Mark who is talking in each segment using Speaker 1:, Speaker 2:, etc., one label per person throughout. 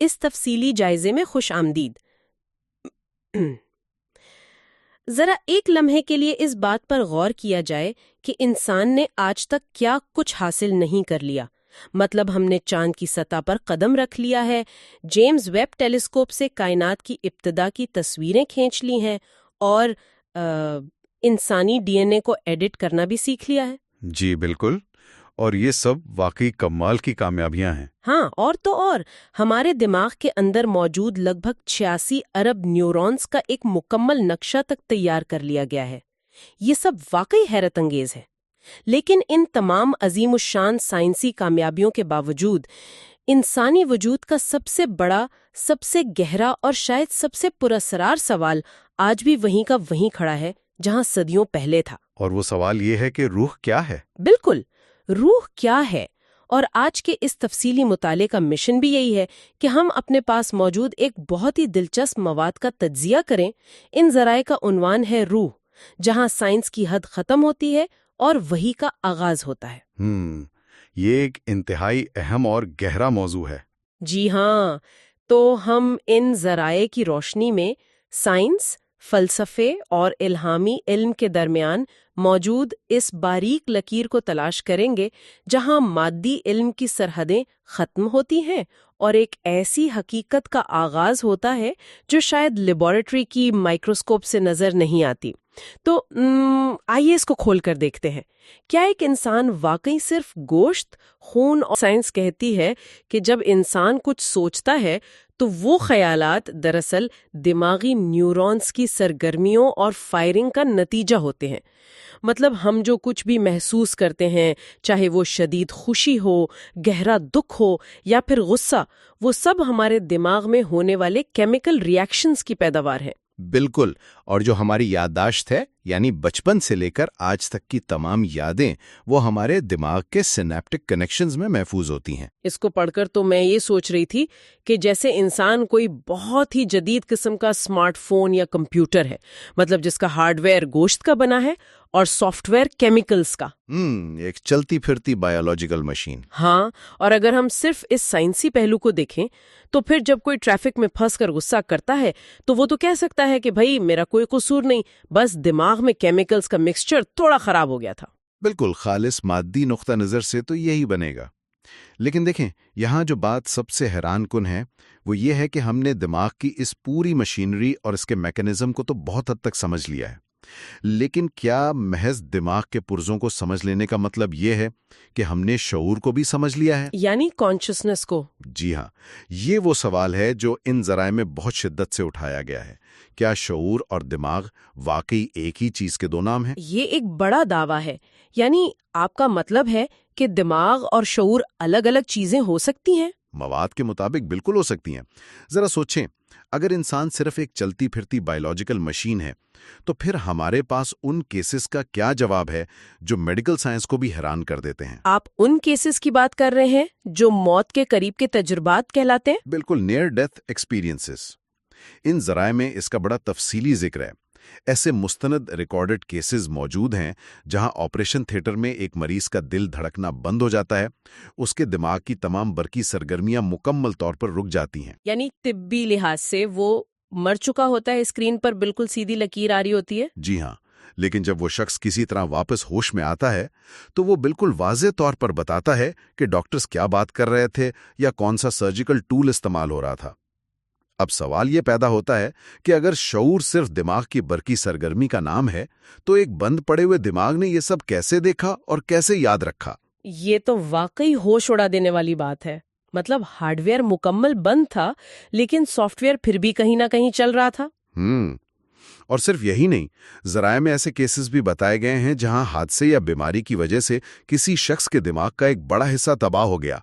Speaker 1: اس تفصیلی جائزے میں خوش آمدید۔ ذرا ایک لمحے کے لیے اس بات پر غور کیا جائے کہ انسان نے آج تک کیا کچھ حاصل نہیں کر لیا۔ مطلب ہم نے چاند کی سطح پر قدم رکھ لیا ہے، جیمز ویب ٹیلیسکوپ سے کائنات کی ابتدا کی تصویریں کھینچ لی ہیں، اور انسانی ڈی این اے کو ایڈٹ کرنا بھی سیکھ لیا ہے۔
Speaker 2: جی بالکل، اور یہ سب واقعی کمال کی کامیابیاں ہیں۔
Speaker 1: ہاں، اور تو اور ہمارے دماغ کے اندر موجود لگ بھگ 86 ارب نیورونز کا ایک مکمل نقشہ تک تیار کر لیا گیا ہے۔ یہ سب واقعی حیرت انگیز ہے۔ لیکن ان تمام عظیم الشان سائنسی کامیابیوں کے باوجود انسانی وجود کا سب سے بڑا، سب سے گہرا اور شاید سب سے پراسرار سوال آج بھی وہیں کا وہیں کھڑا ہے جہاں صدیوں پہلے تھا۔
Speaker 2: اور وہ سوال یہ ہے کہ روح کیا ہے؟
Speaker 1: بالکل، روح کیا ہے؟ اور آج کے اس تفصیلی مطالعے کا مشن بھی یہی ہے کہ ہم اپنے پاس موجود ایک بہت ہی دلچسپ مواد کا تجزیہ کریں۔ ان ذرائع کا عنوان ہے روح، جہاں سائنس کی حد ختم ہوتی ہے اور وحی کا آغاز ہوتا ہے۔
Speaker 2: یہ ایک انتہائی اہم اور گہرا موضوع ہے۔
Speaker 1: جی ہاں، تو ہم ان ذرائع کی روشنی میں سائنس، فلسفے اور الہامی علم کے درمیان موجود اس باریک لکیر کو تلاش کریں گے جہاں مادی علم کی سرحدیں ختم ہوتی ہیں اور ایک ایسی حقیقت کا آغاز ہوتا ہے جو شاید لیبارٹری کی مائکروسکوپ سے نظر نہیں آتی۔ تو آئیے اس کو کھول کر دیکھتے ہیں۔ کیا ایک انسان واقعی صرف گوشت، خون اور سائنس کہتی ہے کہ جب انسان کچھ سوچتا ہے تو وہ خیالات دراصل دماغی نیورونز کی سرگرمیوں اور فائرنگ کا نتیجہ ہوتے ہیں؟ مطلب ہم جو کچھ بھی محسوس کرتے ہیں، چاہے وہ شدید خوشی ہو، گہرا دکھ ہو یا پھر غصہ، وہ سب ہمارے دماغ میں ہونے والے کیمیکل ری ایکشنز کی پیداوار ہے۔
Speaker 3: بالکل، اور جو ہماری یادداشت ہے، یعنی بچپن سے لے کر آج تک کی تمام یادیں، وہ ہمارے دماغ کے سینیپٹک کنیکشنز میں محفوظ ہوتی ہیں۔
Speaker 1: اس کو پڑھ کر تو میں یہ سوچ رہی تھی کہ جیسے انسان کوئی بہت ہی جدید قسم کا اسمارٹ فون یا کمپیوٹر ہے، مطلب جس کا ہارڈ ویئر گوشت کا بنا ہے اور سافٹ ویئر کیمیکلز کا۔
Speaker 3: ایک چلتی پھرتی بایولوجیکل مشین۔
Speaker 1: ہاں، اور اگر ہم صرف اس سائنسی پہلو کو دیکھیں تو پھر جب کوئی ٹریفک میں پھنس کر غصہ کرتا ہے تو وہ تو کہہ سکتا ہے کہ بھائی میرا کوئی قصور نہیں، بس دماغ میں کیمیکلز کا مکسچر تھوڑا خراب ہو گیا تھا۔
Speaker 3: بالکل، خالص مادی نقطہ نظر سے تو یہی بنے گا۔ لیکن دیکھیں، یہاں جو بات سب سے حیران کن ہے وہ یہ ہے کہ ہم نے دماغ کی اس پوری مشینری اور اس کے میکانزم کو تو بہت حد تک سمجھ لیا ہے، لیکن کیا محض دماغ کے پرزوں کو سمجھ لینے کا مطلب یہ ہے کہ ہم نے شعور کو بھی سمجھ لیا ہے؟
Speaker 1: یعنی کانشسنس کو؟
Speaker 3: جی ہاں، یہ وہ سوال ہے جو ان ذرائع میں بہت شدت سے اٹھایا گیا ہے۔ کیا شعور اور دماغ واقعی ایک ہی چیز کے دو نام ہیں؟
Speaker 1: یہ ایک بڑا دعویٰ ہے۔ یعنی آپ کا مطلب ہے کہ دماغ اور شعور الگ الگ چیزیں ہو سکتی ہیں؟
Speaker 3: مواد کے مطابق بالکل ہو سکتی ہیں۔ ذرا سوچیں، اگر انسان صرف ایک چلتی پھرتی بایولوجیکل مشین ہے تو پھر ہمارے پاس ان کیسز کا کیا جواب ہے جو میڈیکل سائنس کو بھی حیران کر دیتے ہیں؟
Speaker 1: آپ ان کیسز کی بات کر رہے ہیں جو موت کے قریب کے تجربات کہلاتے ہیں؟
Speaker 3: بالکل، نیئر ڈیتھ ایکسپیرینسز۔ ان ذرائع میں اس کا بڑا تفصیلی ذکر ہے۔ ایسے مستند ریکارڈڈ کیسز موجود ہیں جہاں آپریشن تھیٹر میں ایک مریض کا دل دھڑکنا بند ہو جاتا ہے، اس کے دماغ کی تمام برقی سرگرمیاں مکمل طور پر رک جاتی ہیں۔
Speaker 1: یعنی طبی لحاظ سے وہ مر چکا ہوتا ہے، اسکرین پر بالکل سیدھی لکیر آ رہی ہوتی ہے؟
Speaker 3: جی ہاں، لیکن جب وہ شخص کسی طرح واپس ہوش میں آتا ہے تو وہ بالکل واضح طور پر بتاتا ہے کہ ڈاکٹرز کیا بات کر رہے تھے یا کون سا سرجیکل ٹول استعمال ہو رہا تھا۔ اب سوال یہ پیدا ہوتا ہے کہ اگر شعور صرف دماغ کی برقی سرگرمی کا نام ہے تو ایک بند پڑے ہوئے دماغ نے یہ سب کیسے دیکھا اور کیسے یاد رکھا؟
Speaker 1: یہ تو واقعی ہوش اڑا دینے والی بات ہے۔ مطلب ہارڈ ویئر مکمل بند تھا لیکن سافٹ ویئر پھر بھی کہیں نہ کہیں چل رہا تھا۔
Speaker 3: اور صرف یہی نہیں، ذرائع میں ایسے کیسز بھی بتائے گئے ہیں جہاں حادثے یا بیماری کی وجہ سے کسی شخص کے دماغ کا ایک بڑا حصہ تباہ ہو گیا،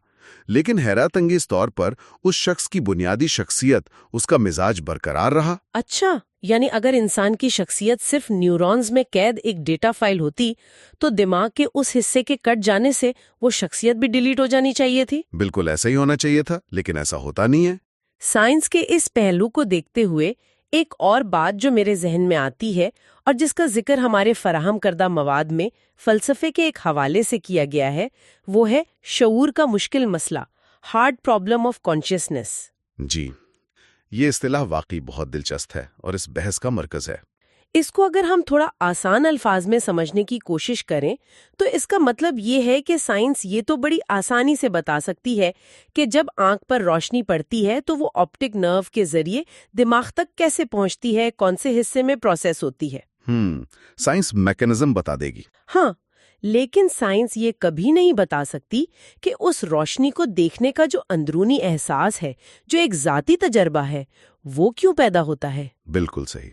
Speaker 3: لیکن حیرت انگیز طور پر اس شخص کی بنیادی شخصیت، اس کا مزاج برقرار رہا۔
Speaker 1: اچھا، یعنی اگر انسان کی شخصیت صرف نیورونز میں قید ایک ڈیٹا فائل ہوتی تو دماغ کے اس حصے کے کٹ جانے سے وہ شخصیت بھی ڈیلیٹ ہو جانی چاہیے تھی؟
Speaker 3: بالکل ایسا ہی ہونا چاہیے تھا، لیکن ایسا ہوتا نہیں ہے۔
Speaker 1: سائنس کے اس پہلو کو دیکھتے ہوئے ایک اور بات جو میرے ذہن میں آتی ہے اور جس کا ذکر ہمارے فراہم کردہ مواد میں فلسفے کے ایک حوالے سے کیا گیا ہے، وہ ہے شعور کا مشکل مسئلہ، ہارڈ پرابلم آف کانشیسنس۔
Speaker 3: جی، یہ اصطلاح واقعی بہت دلچسپ ہے اور اس بحث کا مرکز ہے۔
Speaker 1: اس کو اگر ہم تھوڑا آسان الفاظ میں سمجھنے کی کوشش کریں تو اس کا مطلب یہ ہے کہ سائنس یہ تو بڑی آسانی سے بتا سکتی ہے کہ جب آنکھ پر روشنی پڑتی ہے تو وہ آپٹک نرو کے ذریعے دماغ تک کیسے پہنچتی ہے، کون سے حصے میں پروسیس ہوتی ہے۔
Speaker 3: سائنس میکانزم بتا دے گی۔
Speaker 1: ہاں، لیکن سائنس یہ کبھی نہیں بتا سکتی کہ اس روشنی کو دیکھنے کا جو اندرونی احساس ہے، جو ایک ذاتی تجربہ ہے، وہ کیوں پیدا ہوتا ہے۔
Speaker 3: بالکل صحیح۔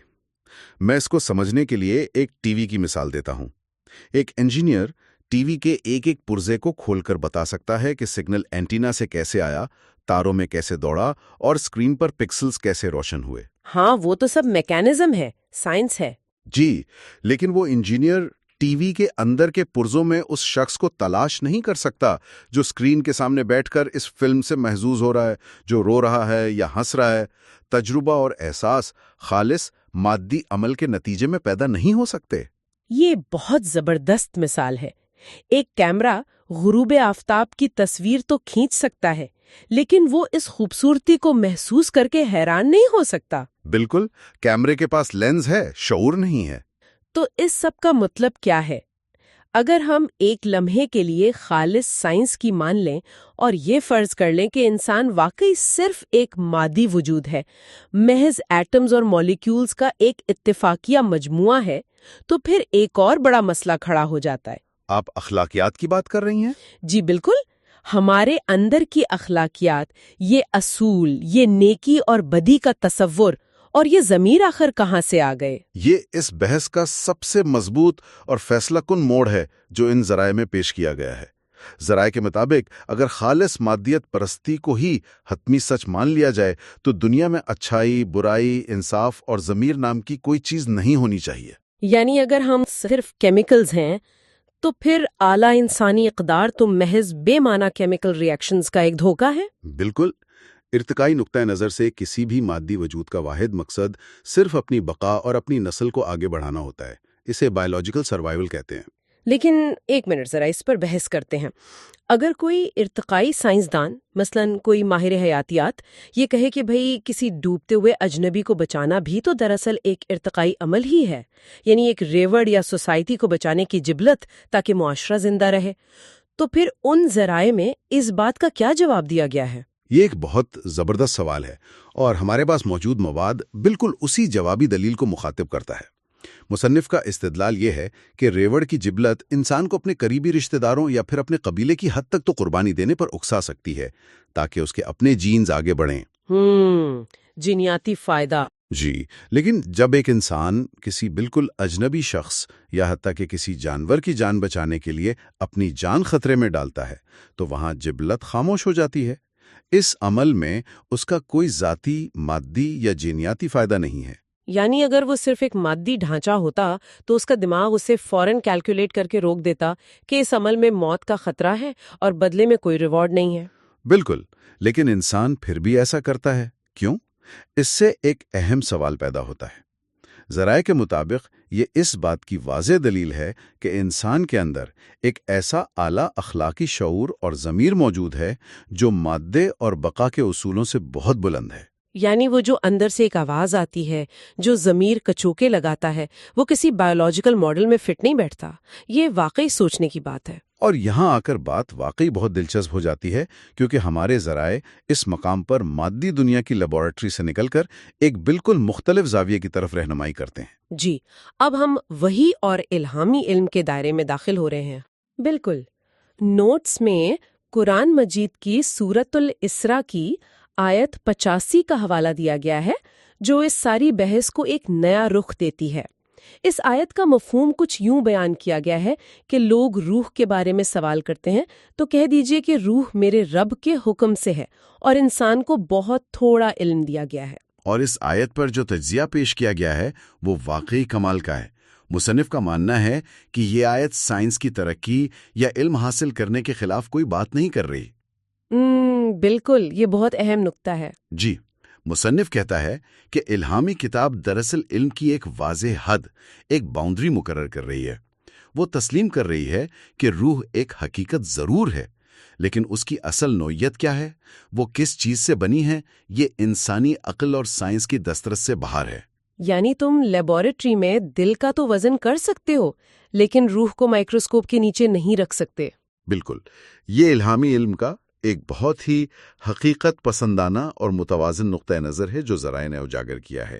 Speaker 3: میں اس کو سمجھنے کے لیے ایک ٹی وی کی مثال دیتا ہوں۔ ایک انجینئر ٹی وی کے ایک ایک پرزے کو کھول کر بتا سکتا ہے کہ سگنل اینٹینا سے کیسے آیا، تاروں میں کیسے دوڑا اور اسکرین پر پکسلز کیسے روشن ہوئے۔
Speaker 1: ہاں، وہ تو سب میکانزم ہے، سائنس ہے۔
Speaker 3: جی، لیکن وہ انجینئر ٹی وی کے اندر کے پرزوں میں اس شخص کو تلاش نہیں کر سکتا جو اسکرین کے سامنے بیٹھ کر اس فلم سے محظوظ ہو رہا ہے، جو رو رہا ہے یا ہنس رہا ہے۔ تجربہ اور احساس خالص مادی عمل کے نتیجے میں پیدا نہیں ہو سکتے۔
Speaker 1: یہ بہت زبردست مثال ہے۔ ایک کیمرہ غروب آفتاب کی تصویر تو کھینچ سکتا ہے، لیکن وہ اس خوبصورتی کو محسوس کر کے حیران نہیں ہو سکتا۔
Speaker 3: بالکل، کیمرے کے پاس لینز ہے، شعور نہیں ہے۔
Speaker 1: تو اس سب کا مطلب کیا ہے؟ اگر ہم ایک لمحے کے لیے خالص سائنس کی مان لیں اور یہ فرض کر لیں کہ انسان واقعی صرف ایک مادی وجود ہے، محض ایٹمز اور مالیکیولز کا ایک اتفاقیہ مجموعہ ہے، تو پھر ایک اور بڑا مسئلہ کھڑا ہو جاتا ہے۔
Speaker 3: آپ اخلاقیات کی بات کر رہی ہیں؟
Speaker 1: جی بالکل، ہمارے اندر کی اخلاقیات، یہ اصول، یہ نیکی اور بدی کا تصور اور یہ ضمیر آخر کہاں سے آ گئے؟
Speaker 3: یہ اس بحث کا سب سے مضبوط اور فیصلہ کن موڑ ہے جو ان ذرائع میں پیش کیا گیا ہے۔ ذرائع کے مطابق اگر خالص مادیت پرستی کو ہی حتمی سچ مان لیا جائے تو دنیا میں اچھائی، برائی، انصاف اور ضمیر نام کی کوئی چیز نہیں ہونی چاہیے۔
Speaker 1: یعنی اگر ہم صرف کیمیکلز ہیں تو پھر اعلیٰ انسانی اقدار تو محض بے معنی کیمیکل ری ایکشنز کا ایک دھوکہ ہے؟
Speaker 3: بالکل۔ ارتقائی نقطہ نظر سے کسی بھی مادی وجود کا واحد مقصد صرف اپنی بقا اور اپنی نسل کو آگے بڑھانا ہوتا ہے۔ اسے بایولوجیکل سروائیول کہتے ہیں۔
Speaker 1: لیکن ایک منٹ ذرا اس پر بحث کرتے ہیں۔ اگر کوئی ارتقائی سائنسدان، مثلاً کوئی ماہر حیاتیات، یہ کہے کہ بھئی کسی ڈوبتے ہوئے اجنبی کو بچانا بھی تو دراصل ایک ارتقائی عمل ہی ہے، یعنی ایک ریوڑ یا سوسائٹی کو بچانے کی جبلت تاکہ معاشرہ زندہ رہے، تو پھر ان ذرائع میں اس بات کا کیا جواب دیا گیا ہے؟
Speaker 3: یہ ایک بہت زبردست سوال ہے اور ہمارے پاس موجود مواد بالکل اسی جوابی دلیل کو مخاطب کرتا ہے۔ مصنف کا استدلال یہ ہے کہ ریوڑ کی جبلت انسان کو اپنے قریبی رشتہ داروں یا پھر اپنے قبیلے کی حد تک تو قربانی دینے پر اکسا سکتی ہے تاکہ اس کے اپنے جینز آگے بڑھیں۔
Speaker 1: جینیاتی فائدہ۔
Speaker 3: جی، لیکن جب ایک انسان کسی بالکل اجنبی شخص یا حتیٰ کہ کسی جانور کی جان بچانے کے لیے اپنی جان خطرے میں ڈالتا ہے تو وہاں جبلت خاموش ہو جاتی ہے۔ اس عمل میں اس کا کوئی ذاتی، مادی یا جینیاتی فائدہ نہیں ہے۔
Speaker 1: یعنی اگر وہ صرف ایک مادی ڈھانچہ ہوتا تو اس کا دماغ اسے فوراً کیلکولیٹ کر کے روک دیتا کہ اس عمل میں موت کا خطرہ ہے اور بدلے میں کوئی ریوارڈ نہیں ہے۔
Speaker 3: بالکل، لیکن انسان پھر بھی ایسا کرتا ہے، کیوں؟ اس سے ایک اہم سوال پیدا ہوتا ہے۔ ذرائع کے مطابق یہ اس بات کی واضح دلیل ہے کہ انسان کے اندر ایک ایسا اعلیٰ اخلاقی شعور اور ضمیر موجود ہے جو مادے اور بقا کے اصولوں سے بہت بلند ہے۔
Speaker 1: یعنی وہ جو اندر سے ایک آواز آتی ہے، جو ضمیر کچوکے لگاتا ہے، وہ کسی بایولوجیکل ماڈل میں فٹ نہیں بیٹھتا۔ یہ واقعی سوچنے کی بات ہے۔
Speaker 3: اور یہاں آ کر بات واقعی بہت دلچسپ ہو جاتی ہے کیونکہ ہمارے ذرائع اس مقام پر مادی دنیا کی لیبارٹری سے نکل کر ایک بالکل مختلف زاویے کی طرف رہنمائی کرتے ہیں۔
Speaker 1: جی، اب ہم وحی اور الہامی علم کے دائرے میں داخل ہو رہے ہیں۔ بالکل۔ نوٹس میں قرآن مجید کی سورۃ الاسراء کی آیت 85 کا حوالہ دیا گیا ہے جو اس ساری بحث کو ایک نیا رخ دیتی ہے۔ اس آیت کا مفہوم کچھ یوں بیان کیا گیا ہے کہ لوگ روح کے بارے میں سوال کرتے ہیں تو کہہ دیجئے کہ روح میرے رب کے حکم سے ہے اور انسان کو بہت تھوڑا علم دیا گیا ہے۔
Speaker 3: اور اس آیت پر جو تجزیہ پیش کیا گیا ہے وہ واقعی کمال کا ہے۔ مصنف کا ماننا ہے کہ یہ آیت سائنس کی ترقی یا علم حاصل کرنے کے خلاف کوئی بات نہیں کر رہی۔
Speaker 1: بالکل، یہ بہت اہم نقطہ ہے۔
Speaker 3: جی، مصنف کہتا ہے کہ الہامی کتاب دراصل علم کی ایک واضح حد، ایک باؤنڈری مقرر کر رہی ہے۔ وہ تسلیم کر رہی ہے کہ روح ایک حقیقت ضرور ہے لیکن اس کی اصل نوعیت کیا ہے، وہ کس چیز سے بنی ہے، یہ انسانی عقل اور سائنس کی دسترس سے باہر ہے۔
Speaker 1: یعنی تم لیبارٹری میں دل کا تو وزن کر سکتے ہو، لیکن روح کو مائکروسکوپ کے نیچے نہیں رکھ سکتے۔
Speaker 3: بالکل، یہ الہامی علم کا ایک بہت ہی حقیقت پسندانہ اور متوازن نقطہ نظر ہے جو ذرائع نے اجاگر کیا ہے۔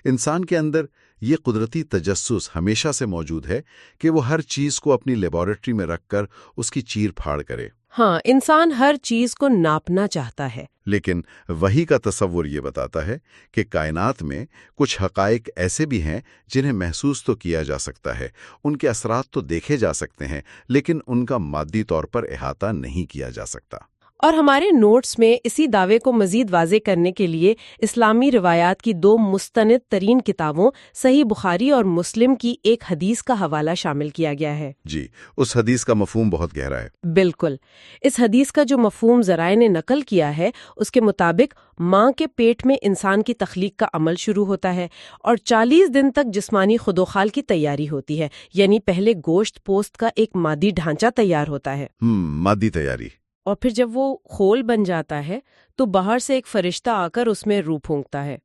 Speaker 3: انسان کے اندر یہ قدرتی تجسس ہمیشہ سے موجود ہے کہ وہ ہر چیز کو اپنی لیبارٹری میں رکھ کر اس کی چیر پھاڑ کرے۔
Speaker 1: ہاں، انسان ہر چیز کو ناپنا چاہتا ہے۔
Speaker 3: لیکن وحی کا تصور یہ بتاتا ہے کہ کائنات میں کچھ حقائق ایسے بھی ہیں جنہیں محسوس تو کیا جا سکتا ہے، ان کے اثرات تو دیکھے جا سکتے ہیں، لیکن ان کا مادی طور پر احاطہ نہیں کیا جا سکتا۔
Speaker 1: اور ہمارے نوٹس میں اسی دعوے کو مزید واضح کرنے کے لیے اسلامی روایات کی 2 مستند ترین کتابوں صحیح بخاری اور مسلم کی ایک حدیث کا حوالہ شامل کیا گیا ہے۔
Speaker 3: جی، اس حدیث کا مفہوم بہت گہرا ہے۔
Speaker 1: بالکل، اس حدیث کا جو مفہوم ذرائع نے نقل کیا ہے، اس کے مطابق ماں کے پیٹ میں انسان کی تخلیق کا عمل شروع ہوتا ہے اور 40 دن تک جسمانی خدوخال کی تیاری ہوتی ہے، یعنی پہلے گوشت پوست کا ایک مادی ڈھانچہ تیار ہوتا ہے۔
Speaker 3: مادی تیاری۔
Speaker 1: اور پھر جب وہ خول بن جاتا ہے تو باہر سے ایک فرشتہ آ کر اس میں روح پھونکتا ہے۔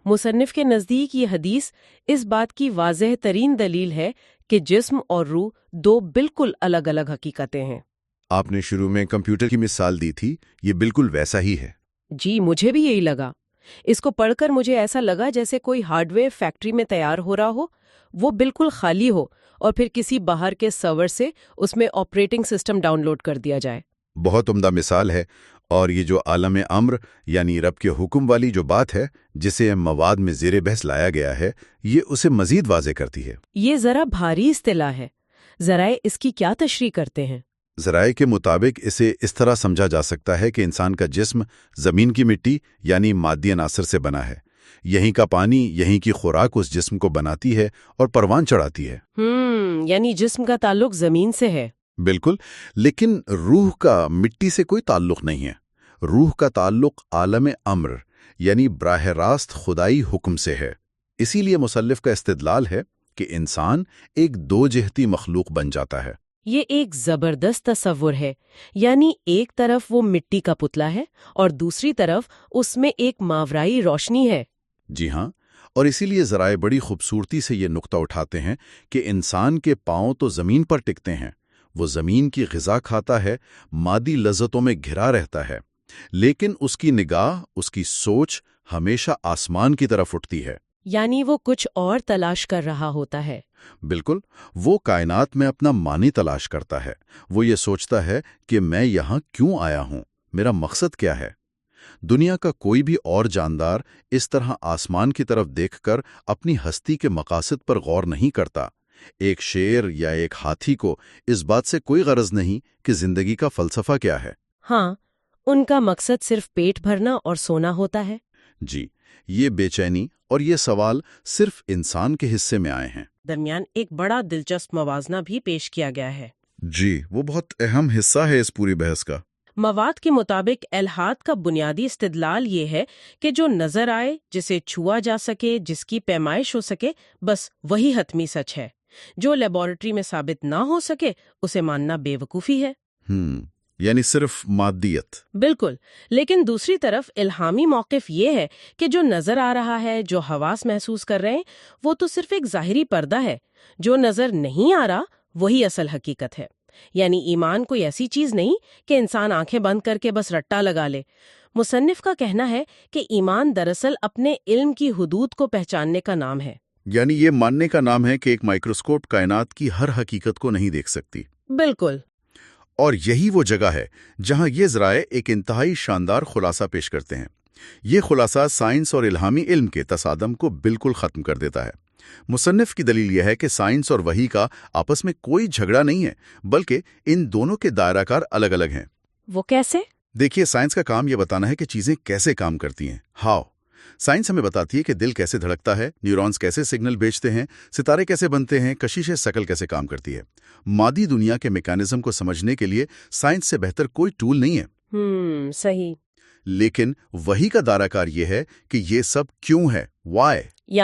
Speaker 1: مصنف کے نزدیک یہ حدیث اس بات کی واضح ترین دلیل ہے کہ جسم اور روح 2 بالکل الگ الگ حقیقتیں ہیں۔
Speaker 3: آپ نے شروع میں کمپیوٹر کی مثال دی تھی، یہ بالکل ویسا ہی ہے۔
Speaker 1: جی، مجھے بھی یہی لگا۔ اس کو پڑھ کر مجھے ایسا لگا جیسے کوئی ہارڈ ویئر فیکٹری میں تیار ہو رہا ہو، وہ بالکل خالی ہو اور پھر کسی باہر کے سرور سے اس میں آپریٹنگ سسٹم ڈاؤن لوڈ کر دیا جائے۔
Speaker 3: بہت عمدہ مثال ہے، اور یہ جو عالم امر یعنی رب کے حکم والی جو بات ہے جسے مواد میں زیر بحث لایا گیا ہے، یہ اسے مزید واضح کرتی ہے۔
Speaker 1: یہ ذرا بھاری اصطلاح ہے، ذرائع اس کی کیا تشریح کرتے ہیں؟
Speaker 3: ذرائع کے مطابق اسے اس طرح سمجھا جا سکتا ہے کہ انسان کا جسم زمین کی مٹی یعنی مادی عناصر سے بنا ہے، یہیں کا پانی، یہیں کی خوراک اس جسم کو بناتی ہے اور پروان چڑھاتی ہے۔
Speaker 1: یعنی جسم کا تعلق زمین سے ہے۔
Speaker 3: بالکل، لیکن روح کا مٹی سے کوئی تعلق نہیں ہے۔ روح کا تعلق عالم امر یعنی براہ راست خدائی حکم سے ہے۔ اسی لیے مصنف کا استدلال ہے کہ انسان ایک 2 جہتی مخلوق بن جاتا ہے۔
Speaker 1: یہ ایک زبردست تصور ہے، یعنی ایک طرف وہ مٹی کا پتلا ہے اور دوسری طرف اس میں ایک ماورائی روشنی ہے۔
Speaker 3: جی ہاں، اور اسی لیے ذرائع بڑی خوبصورتی سے یہ نقطہ اٹھاتے ہیں کہ انسان کے پاؤں تو زمین پر ٹکتے ہیں، وہ زمین کی غذا کھاتا ہے، مادی لذتوں میں گھرا رہتا ہے، لیکن اس کی نگاہ، اس کی سوچ ہمیشہ آسمان کی طرف اٹھتی ہے۔
Speaker 1: یعنی وہ کچھ اور تلاش کر رہا ہوتا ہے۔
Speaker 3: بالکل، وہ کائنات میں اپنا معنی تلاش کرتا ہے۔ وہ یہ سوچتا ہے کہ میں یہاں کیوں آیا ہوں، میرا مقصد کیا ہے۔ دنیا کا کوئی بھی اور جاندار اس طرح آسمان کی طرف دیکھ کر اپنی ہستی کے مقاصد پر غور نہیں کرتا۔ ایک شیر یا ایک ہاتھی کو اس بات سے کوئی غرض نہیں کہ زندگی کا فلسفہ کیا ہے۔
Speaker 1: ہاں، ان کا مقصد صرف پیٹ بھرنا اور سونا ہوتا ہے۔
Speaker 3: جی، یہ بے چینی اور یہ سوال صرف انسان کے حصے میں آئے ہیں۔
Speaker 1: درمیان ایک بڑا دلچسپ موازنہ بھی پیش کیا گیا ہے۔
Speaker 3: جی، وہ بہت اہم حصہ ہے اس پوری بحث کا۔
Speaker 1: مواد کے مطابق الحاد کا بنیادی استدلال یہ ہے کہ جو نظر آئے، جسے چھوا جا سکے، جس کی پیمائش ہو سکے، بس وہی حتمی سچ ہے۔ جو لیبارٹری میں ثابت نہ ہو سکے اسے ماننا بے وقوفی ہے۔
Speaker 3: یعنی صرف مادیت۔
Speaker 1: بالکل، لیکن دوسری طرف الہامی موقف یہ ہے کہ جو نظر آ رہا ہے، جو حواس محسوس کر رہے ہیں، وہ تو صرف ایک ظاہری پردہ ہے۔ جو نظر نہیں آ رہا وہی اصل حقیقت ہے۔ یعنی ایمان کوئی ایسی چیز نہیں کہ انسان آنکھیں بند کر کے بس رٹا لگا لے۔ مصنف کا کہنا ہے کہ ایمان دراصل اپنے علم کی حدود کو پہچاننے کا نام ہے۔
Speaker 3: یعنی یہ ماننے کا نام ہے کہ ایک مائکروسکوپ کائنات کی ہر حقیقت کو نہیں دیکھ سکتی۔
Speaker 1: بالکل۔
Speaker 3: اور یہی وہ جگہ ہے جہاں یہ ذرائع ایک انتہائی شاندار خلاصہ پیش کرتے ہیں۔ یہ خلاصہ سائنس اور الہامی علم کے تصادم کو بالکل ختم کر دیتا ہے۔ مصنف کی دلیل یہ ہے کہ سائنس اور وحی کا آپس میں کوئی جھگڑا نہیں ہے، بلکہ ان دونوں کے دائرہ کار الگ الگ ہیں۔
Speaker 1: وہ کیسے؟
Speaker 3: دیکھیے، سائنس کا کام یہ بتانا ہے کہ چیزیں کیسے کام کرتی ہیں۔ ہاؤ سائنس ہمیں بتاتی ہے کہ دل کیسے دھڑکتا ہے، نیورونز کیسے سگنل بھیجتے ہیں، ستارے کیسے بنتے ہیں، کشش ثقل کیسے کام کرتی ہے۔ مادی دنیا کے میکانزم کو سمجھنے کے لیے سائنس سے بہتر کوئی ٹول نہیں ہے۔
Speaker 1: صحیح۔
Speaker 3: لیکن وحی کا دائرہ کار یہ ہے کہ یہ سب کیوں ہے، why؟
Speaker 1: یعنی